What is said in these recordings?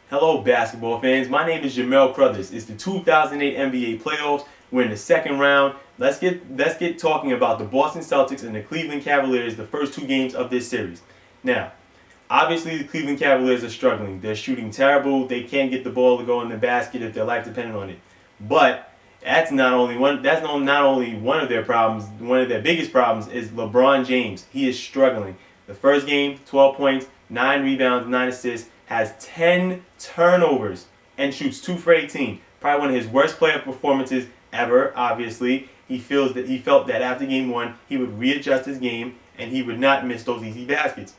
Hello, basketball fans. My name is Jamel Crothers. It's the 2008 NBA Playoffs. We're in the second round. Let's get talking about the Boston Celtics and the Cleveland Cavaliers, the first two games of this series. Now, obviously, the Cleveland Cavaliers are struggling. They're shooting terrible. They can't get the ball to go in the basket if their life depended on it. But that's not only one. That's not only one of their problems. One of their biggest problems is LeBron James. He is struggling. The first game, 12 points, 9 rebounds, 9 assists, has 10 turnovers, and shoots 2 for 18. Probably one of his worst playoff performances ever. Obviously, he felt that after game one, he would readjust his game and he would not miss those easy baskets.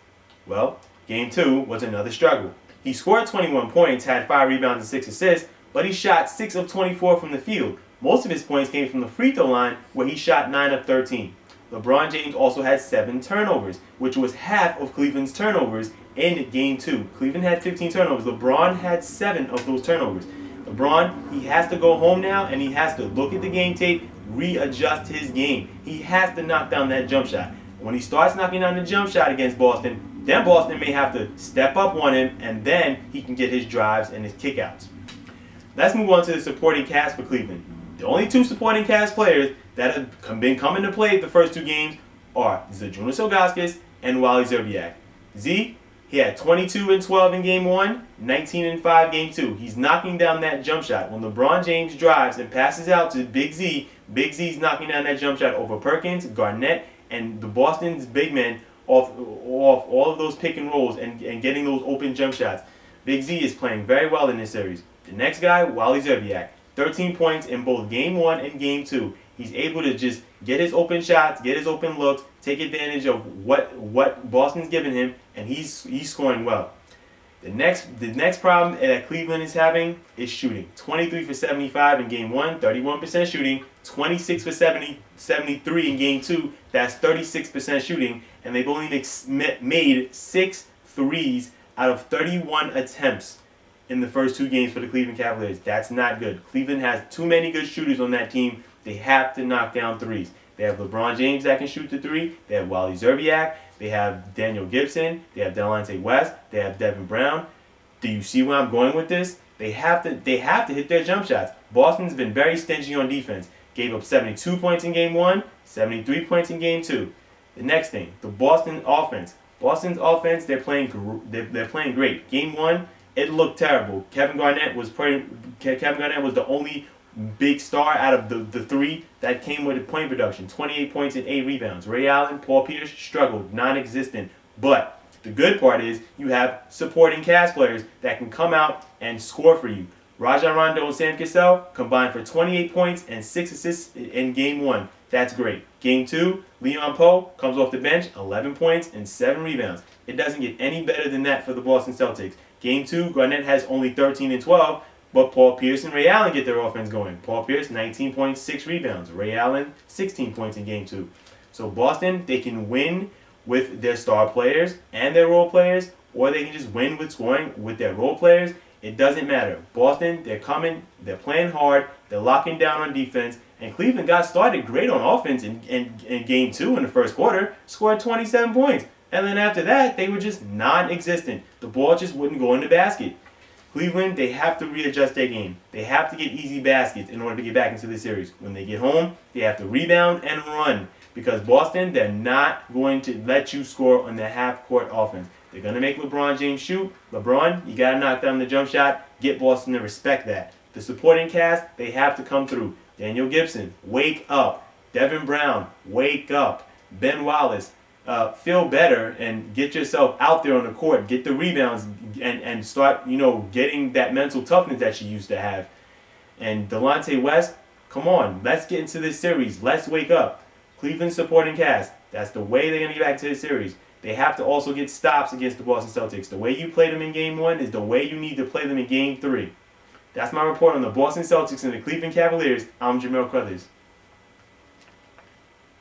Well, game two was another struggle. He scored 21 points, had 5 rebounds and 6 assists, but he shot 6 of 24 from the field. Most of his points came from the free throw line, where he shot 9 of 13. LeBron James also had 7 turnovers, which was half of Cleveland's turnovers in game 2. Cleveland had 15 turnovers. LeBron had 7 of those turnovers. LeBron, he has to go home now and he has to look at the game tape, readjust his game. He has to knock down that jump shot. When he starts knocking down the jump shot against Boston, then Boston may have to step up on him, and then he can get his drives and his kickouts. Let's move on to the supporting cast for Cleveland. The only 2 supporting cast players that have been coming to play the first 2 games are Zydrunas Ilgauskas and Wally Szczerbiak. Z, he had 22 and 12 in game 1, 19 and 5 game 2. He's knocking down that jump shot. When LeBron James drives and passes out to Big Z's knocking down that jump shot over Perkins, Garnett, and the Boston's big men off all of those pick and rolls and getting those open jump shots. Big Z is playing very well in this series. The next guy, Wally Szczerbiak, 13 points in both game 1 and game 2. He's able to just get his open shots, get his open looks, take advantage of what Boston's giving him, and he's scoring well. The next problem that Cleveland is having is shooting. 23 for 75 in game 1, 31% shooting. 26 for 73 in game 2, that's 36% shooting. And they've only made 6 threes out of 31 attempts in the first 2 games for the Cleveland Cavaliers. That's not good. Cleveland has too many good shooters on that team. They have to knock down threes. They have LeBron James that can shoot the 3. They have Wally Szczerbiak. They have Daniel Gibson. They have Delonte West. They have Devin Brown. Do you see where I'm going with this? They have to hit their jump shots. Boston's been very stingy on defense. Gave up 72 points in game 1, 73 points in game 2. The next thing, the Boston offense. Boston's offense, they're playing great. Game 1, it looked terrible. Kevin Garnett was the only big star out of the 3 that came with a point production. 28 points and 8 rebounds. Ray Allen, Paul Pierce struggled, non-existent. But the good part is you have supporting cast players that can come out and score for you. Rajon Rondo and Sam Cassell combined for 28 points and 6 assists in game 1. That's great. Game 2, Leon Powe comes off the bench, 11 points and 7 rebounds. It doesn't get any better than that for the Boston Celtics. Game 2, Garnett has only 13 and 12, but Paul Pierce and Ray Allen get their offense going. Paul Pierce, 19 points, 6 rebounds. Ray Allen, 16 points in game 2. So Boston, they can win with their star players and their role players, or they can just win with scoring with their role players. It doesn't matter. Boston, they're coming, they're playing hard, they're locking down on defense, and Cleveland got started great on offense in game 2 in the first quarter, scored 27 points. And then after that, they were just non-existent. The ball just wouldn't go in the basket. Cleveland, they have to readjust their game. They have to get easy baskets in order to get back into the series. When they get home, they have to rebound and run, because Boston, they're not going to let you score on the half-court offense. They're going to make LeBron James shoot. LeBron, you got to knock down the jump shot. Get Boston to respect that. The supporting cast, they have to come through. Daniel Gibson, wake up. Devin Brown, wake up. Ben Wallace, feel better and get yourself out there on the court. Get the rebounds and start, getting that mental toughness that you used to have. And Delonte West, come on. Let's get into this series. Let's wake up. Cleveland supporting cast, that's the way they're going to get back to the series. They have to also get stops against the Boston Celtics. The way you played them in game 1 is the way you need to play them in game 3. That's my report on the Boston Celtics and the Cleveland Cavaliers. I'm Jamel Crothers.